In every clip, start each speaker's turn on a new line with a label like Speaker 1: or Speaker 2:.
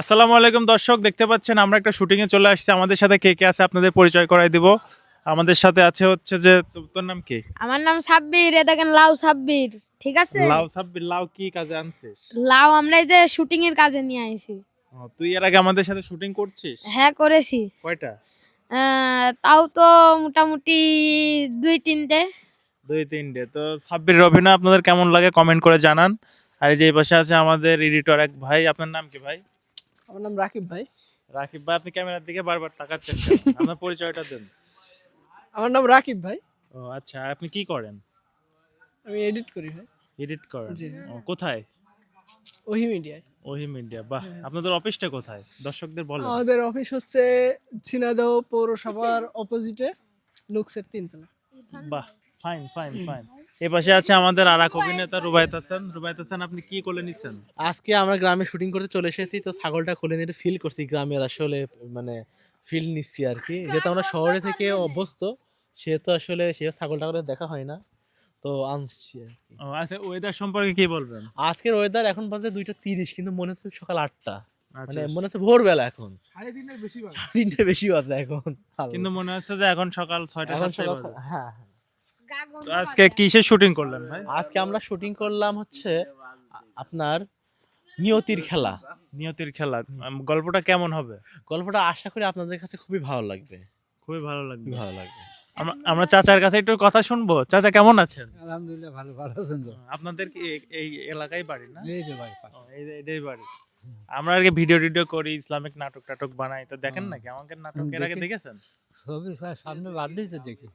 Speaker 1: আসসালামু আলাইকুম দর্শক, দেখতে পাচ্ছেন আমরা একটা শুটিং এ চলে আসছি। আমাদের সাথে কে কে আছে আপনাদের পরিচয় করাই দিব। আমাদের সাথে আছে হচ্ছে যে তোর নাম কি?
Speaker 2: আমার নাম সাব্বির, এ দেখেন লাউ সাব্বির, ঠিক আছে?
Speaker 1: লাউ সাব্বির। লাউ কি কাজে আনছিস?
Speaker 2: লাউ আমরা এই যে শুটিং এর কাজে নিয়ে আইছি।
Speaker 1: তুই এর আগে আমাদের সাথে শুটিং করছিস?
Speaker 2: হ্যাঁ, করেছি।
Speaker 1: কয়টা?
Speaker 2: তাও তো মোটামুটি 2-3টে।
Speaker 1: 2-3টে। তো সাব্বিরের অভিনয় আপনাদের কেমন লাগে কমেন্ট করে জানান। আর এই যে এই পাশে আছে আমাদের এডিটর এক ভাই। আপনার নাম কি ভাই?
Speaker 3: আমার নাম রাকিব ভাই।
Speaker 1: রাকিব ভাই, আপনি ক্যামেরার দিকে বারবার তাকাচ্ছেন কেন? আপনার পরিচয়টা দেন।
Speaker 3: আমার নাম রাকিব ভাই।
Speaker 1: ও আচ্ছা, আপনি কি করেন?
Speaker 3: আমি এডিট করি ভাই।
Speaker 1: এডিট করেন?
Speaker 3: জি।
Speaker 1: কোথায়?
Speaker 3: ওহি মিডিয়ায়।
Speaker 1: ওহি মিডিয়া। বাহ, আপনাদের অফিসটা কোথায় দর্শকদের বলেন।
Speaker 3: আমাদের অফিস হচ্ছে ঝিনাইদহ পৌরসভার অপোজিটে, লুকসের 3 তলা।
Speaker 1: বাহ, ফাইন ফাইন ফাইন। এই পাশে আছে আমাদের আরেক অভিনেতা রুবায়েত হাসান। রুবায়েত হাসান, আপনি কি কোলে নিছেন?
Speaker 4: আজকে আমরা গ্রামে শুটিং করতে চলে এসেছি, তো ছাগলটা খুলে নিয়ে ফিল করছি গ্রামের আসলে মানে ফিল নিচ্ছি আর কি। যেহেতু আমরা শহরে থেকে অভ্যস্ত, সেহেতু আসলে সে ছাগলটা করে দেখা হয় না, তো আনছি আর কি।
Speaker 1: ও আচ্ছা, ওয়েদার সম্পর্কে কি বলবেন?
Speaker 4: আজকের ওয়েদার এখন বাজে 2:30, কিন্তু মনে হচ্ছে সকাল 8টা, মানে
Speaker 1: আচ্ছা,
Speaker 4: মনে হচ্ছে ভোরবেলা। এখন
Speaker 3: 3:30 বেশি বাজে।
Speaker 4: 3টে বেশি বাজে এখন।
Speaker 1: কিন্তু মনে হচ্ছে যে এখন সকাল 6টা
Speaker 4: এখন
Speaker 1: 7টায়
Speaker 4: সকাল
Speaker 1: বাজে।
Speaker 4: হ্যাঁ।
Speaker 1: তো আজকে কিসের শুটিং করলেন ভাই?
Speaker 4: আজকে আমরা শুটিং করলাম হচ্ছে আপনার নিয়তির খেলা।
Speaker 1: নিয়তির খেলা। গল্পটা কেমন হবে?
Speaker 4: গল্পটা আশা করি আপনাদের কাছে খুবই ভালো লাগবে।
Speaker 1: খুবই ভালো লাগবে।
Speaker 4: খুবই ভালো লাগবে।
Speaker 1: আমরা চাচার কাছে একটু কথা শুনবো। চাচা কেমন আছেন?
Speaker 3: আলহামদুলিল্লাহ, ভালো ভালো আছেন তো?
Speaker 1: আপনাদের কি এই এলাকায় বাড়ি না?
Speaker 3: এই যে ভাই।
Speaker 1: এটাই বাড়ি। আমরা আর কি ভিডিও টিডিও করি, ইসলামিক নাটক টাটক বানাই। তো দেখেন নাকি আমাদের নাটক এর আগে দেখেছেন?
Speaker 3: ছবি সামনে বাদলেই তো দেখি।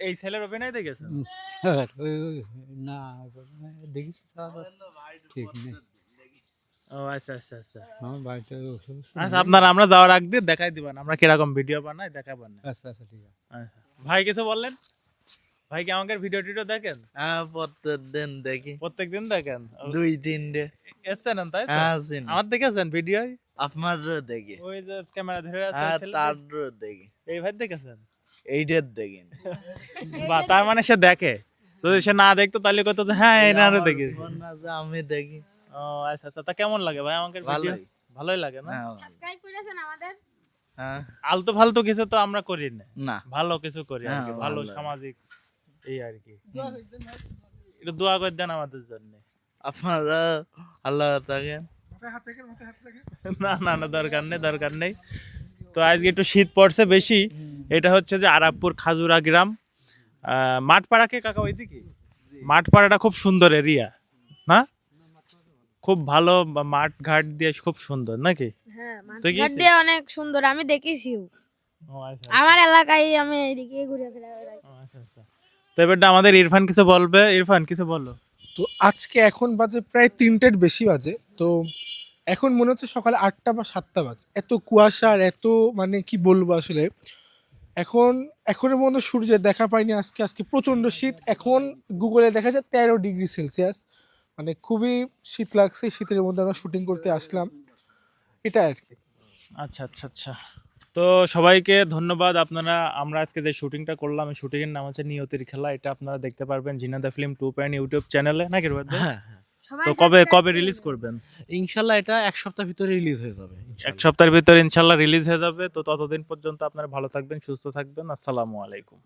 Speaker 1: এই ছেলের অভিনয় দেখেছেন?
Speaker 3: না, দেখিস ঠিক নেই।
Speaker 1: ও আচ্ছা আচ্ছা আচ্ছা।
Speaker 3: আমার বাড়িতে
Speaker 1: আচ্ছা, আপনারা আমরা যাওয়ার আগ দিয়ে দেখাই দিবেন আমরা কিরকম ভিডিও বানাই, দেখাবেন না?
Speaker 3: আচ্ছা আচ্ছা, ঠিক আছে।
Speaker 1: আচ্ছা। ভাই কিছু বললেন? ভাই কি আমাদের ভিডিও টিডিও দেখেন?
Speaker 4: হ্যাঁ, প্রত্যেকদিন দেখি।
Speaker 1: প্রত্যেকদিন দেখেন?
Speaker 4: 2-3টে।
Speaker 1: এসছেন তাই তো?
Speaker 4: হ্যাঁ,
Speaker 1: আমার দেখেছেন ভিডিও?
Speaker 4: আপনার দেখি।
Speaker 1: ওই যে ক্যামেরা ধরে আছে
Speaker 4: হ্যাঁ,
Speaker 1: ছেলে,
Speaker 4: তার দেখি।
Speaker 1: এই ভাই দেখেছেন?
Speaker 4: এইটার দেখি।
Speaker 1: বা তার মানে সে দেখে। যদি সে না দেখতো তাহলে কত হ্যাঁ এনারও দেখি।
Speaker 4: আমি দেখি।
Speaker 1: ও আচ্ছা আচ্ছা। তা কেমন লাগে ভাই আমাদের ভিডিও?
Speaker 4: ভালোই।
Speaker 1: ভালোই লাগে না?
Speaker 4: হ্যাঁ,
Speaker 2: সাবস্ক্রাইব করেছেন আমাদের?
Speaker 4: হ্যাঁ।
Speaker 1: আলতু ফালতু কিছু তো আমরা করি না,
Speaker 4: না,
Speaker 1: ভালো কিছু করি আর কি।
Speaker 4: হ্যাঁ,
Speaker 1: ভালো
Speaker 4: ভালো।
Speaker 1: সামাজিক এই আর কি। একটু দোয়া করে দেন আমাদের জন্য।
Speaker 4: আপনারা আল্লাহ থাকেন।
Speaker 1: না না না, দরকার নেই দরকার নেই। তো আজকে একটু শীত পড়ছে বেশি। এটা হচ্ছে যে আরাবপুর খাজুরা গ্রাম। মাঠপাড়া কে কাকা ওইদিকে? মাঠপাড়াটা খুব সুন্দর এরিয়া না? খুব ভালো মাঠ ঘাট দিয়ে খুব সুন্দর নাকি?
Speaker 2: হ্যাঁ,
Speaker 1: তুই
Speaker 2: মাঠঘাট
Speaker 1: গেছিস?
Speaker 2: দিয়ে অনেক সুন্দর, আমি দেখেছি।
Speaker 1: ও আচ্ছা
Speaker 2: আমার এলাকায় আমি এইদিকে ঘুরে ফিরে বেড়াই।
Speaker 1: আচ্ছা আচ্ছা। তো এবারটা আমাদের ইরফান কিছু বলবে। ইরফান কিছু বলো।
Speaker 5: তো আজকে এখন বাজে প্রায় 3টের বেশি বাজে। তো এখন মনে হচ্ছে সকাল 8টা বা 7টা বাজে। এত কুয়াশা আর এত মানে কি বলবো আসলে। এখনের মধ্যে সূর্যের দেখা পাইনি আজকে। আজকে প্রচণ্ড শীত। এখন গুগলে দেখা যায় 13 ডিগ্রি সেলসিয়াস। মানে খুবই শীত লাগছে। শীতের মধ্যে আমরা শুটিং করতে আসলাম, এটা আর কি।
Speaker 1: আচ্ছা আচ্ছা আচ্ছা। তো সবাইকে ধন্যবাদ। আমরা আজকে যে শুটিংটা করলাম, এই শুটিং এর নাম হচ্ছে নিয়তির খেলা। এটা আপনারা দেখতে পারবেন ঝিনাইদহ ফিল্ম 2 ইউটিউব চ্যানেলে নাকি রুবাদ ভাই?
Speaker 4: হ্যাঁ, হ্যাঁ।
Speaker 2: সবাই
Speaker 1: তো কবে
Speaker 2: subscribe
Speaker 1: রিলিজ করবেন?
Speaker 4: ইনশাল্লাহ এটা 1 সপ্তাহের ভিতরে রিলিজ হয়ে যাবে।
Speaker 1: এক সপ্তাহের ভিতরে ইনশাল্লাহ রিলিজ হয়ে যাবে। তো ততদিন পর্যন্ত আপনারা ভালো থাকবেন, সুস্থ থাকবেন। আসসালামু আলাইকুম।